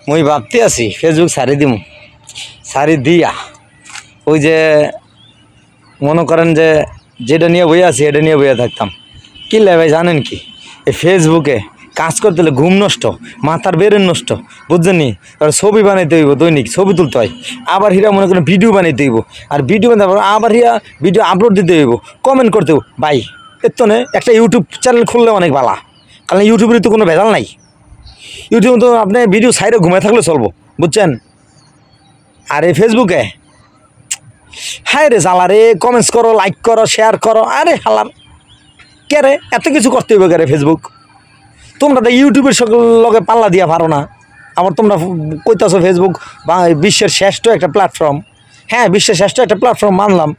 মুই ভাবতে আছি ফেসবুক সারি দিম, সারি দিয়া ওই যে মনে করেন যে যেটা নিয়ে বই আছি এটা নিয়ে বইয়া থাকতাম। কি লে ভাই জানেন কি, এই ফেসবুকে কাজ করতে হলে ঘুম নষ্ট, মাথার বেরেন নষ্ট, বুঝছেন নি? ছবি বানাইতে হইব, দৈনিক ছবি তুলতে হয়, আবার হিরা মনে করেন ভিডিও বানাইতে হইব, আর ভিডিও বানাতে আবার হিরা ভিডিও আপলোড দিতে হইব, কমেন্ট করতে হইব। ভাই এর তো একটা ইউটিউব চ্যানেল খুললে অনেক ভালো, কারণ ইউটিউবের তো কোনো ভেজাল নাই। ইউটিউব তো আপনি ভিডিও সাইডে ঘুমায় থাকলে চলবো, বুঝছেন? আর এই ফেসবুকে হায় রে জ্বালা রে, কমেন্টস করো, লাইক করো, শেয়ার করো, আরে হালার কে রে এত কিছু করতে হইবে কে রে? ফেসবুক তোমরা তো ইউটিউবের সকল লগে পাল্লা দিয়া পারো না, আবার তোমরা কইতাছো ফেসবুক বা বিশ্বের শ্রেষ্ঠ একটা প্ল্যাটফর্ম। হ্যাঁ, বিশ্বের শ্রেষ্ঠ একটা প্ল্যাটফর্ম মানলাম,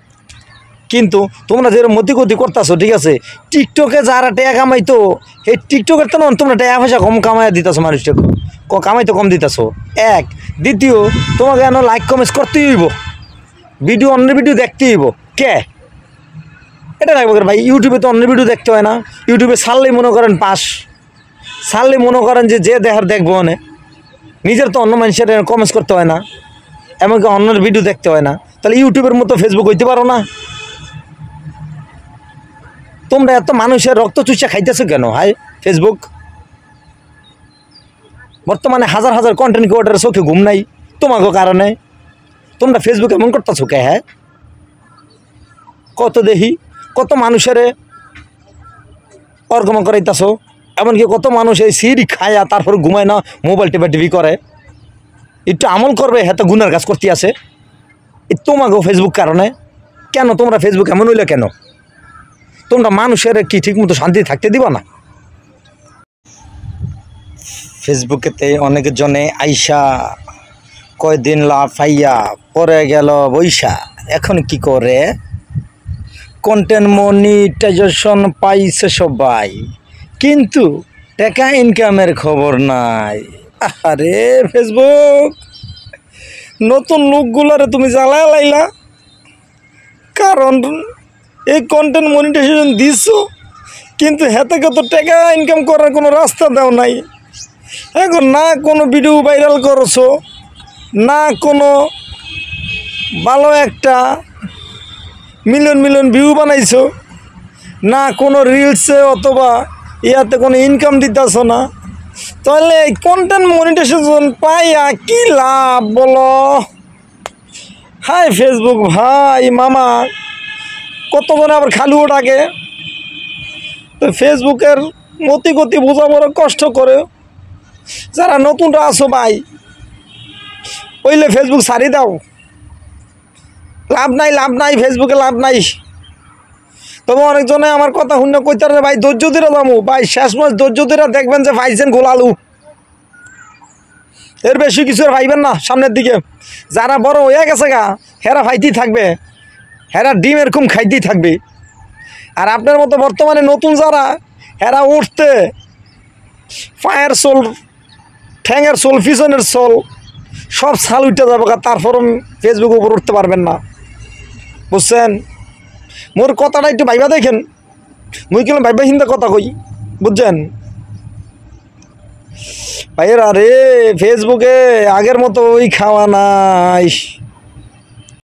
কিন্তু তোমরা যেরকম মতিগতি করতেছো, ঠিক আছে, টিকটকে যারা টাকা কামাইতো এই টিকটকের তো তোমরা টাকা পয়সা কম কামাইয়া দিতেছো, মানুষটা কামাইতো কম দিতেছো। এক, দ্বিতীয়, তোমাকে কেন লাইক কমেন্টস করতেই হইব, ভিডিও অন্য ভিডিও দেখতে হইব কে? এটা রাখবো ভাই। ইউটিউবে তো অন্য ভিডিও দেখতে হয় না, ইউটিউবে ছাড়লেই মনে করেন পাস, ছাড়লেই মনে করেন যে দেখার দেখবো, মানে নিজের তো অন্য মানুষের কমেন্টস করতে হয় না, এমনকি অন্যের ভিডিও দেখতে হয় না। তাহলে ইউটিউবের মতো ফেসবুক হইতে পারো না? তোমরা এত মানুষের রক্ত চুষা খাইতেছো কেন? হাই ফেসবুক, বর্তমানে হাজার হাজার কন্টেন্ট ক্রিয়েটরের চোখে ঘুম নাই তোমাকে কারণে। তোমরা ফেসবুক এমন করতেছো কে? হ্যাঁ, কত দেখি কত মানুষের অর্গমন করাইতেছো, এমনকি কত মানুষ এই সিঁড়ি খায়া তারপর ঘুমায় না, মোবাইল টিপি করে। একটু আমল করবে, হ্যাঁ তো গুনার কাজ করতে আছে তোমাকেও ফেসবুক কারণে। কেন তোমরা ফেসবুক এমন হইলে কেন? তোমরা মানুষের কি ঠিক মতো শান্তি থাকতে দিবা না? ফেসবুকেতে অনেক জনে আইসা কয়দিন লাফাইয়া পরে গেল বৈশা, এখন কি করে? কন্টেন্ট মনিটাইজেশন পাইছে সবাই, কিন্তু টাকা ইনকামের খবর নাই। আরে ফেসবুক, নতুন লোকগুলারে তুমি জ্বালা লাইলা, কারণ এই কন্টেন্ট মনিটাইজেশন দিছো, কিন্তু হাতে কত টাকা ইনকাম করার কোনো রাস্তা দাও নাই। এখন না কোনো ভিডিও ভাইরাল করছো, না কোনো ভালো একটা মিলিয়ন মিলিয়ন ভিউ বানাইছো, না কোনো রিলসে অথবা ইয়াতে কোনো ইনকাম দিতেছ না। তাহলে এই কন্টেন্ট মনিটাইজেশন পাইয়া কি লাভ বলো? হাই ফেসবুক ভাই মামা, কতজনে আবার খালুও ডাকে। তো ফেসবুকের মতি গতি বোঝা বড় কষ্ট করে। যারা নতুনরা আছো ভাই, ওইলে ফেসবুক ছাড়ি দাও, লাভ নাই, লাভ নাই, ফেসবুকে লাভ নাই। তবে অনেকজনে আমার কথা শুনে কইতারে ভাই ধৈর্য ধরে যাবো, ভাই শেষ মাস ধৈর্য ধরে দেখবেন যে পাইছেন গোলালু, এর বেশি কিছু আর পাইবেন না সামনের দিকে। যারা বড় হয়ে গেছে গা, হেরা ফাইতেই থাকবে, হেরা ডিম এরকম খাইতেই থাকবে। আর আপনার মতো বর্তমানে নতুন যারা, হেরা উঠতে পায়ের সোল, ঠ্যাঙের সোল, পিছনের সোল সব ছাল উঠতে যাবে, তারপরও ফেসবুক উপর উঠতে পারবেন না, বুঝছেন? মোর কথাটা একটু ভাইবা দেখেন, মুই কেন ভাইবা হিন্দা কথা কই, বুঝছেন ভাইয়েরা? রে ফেসবুকে আগের মতো ওই খাওয়া নাই।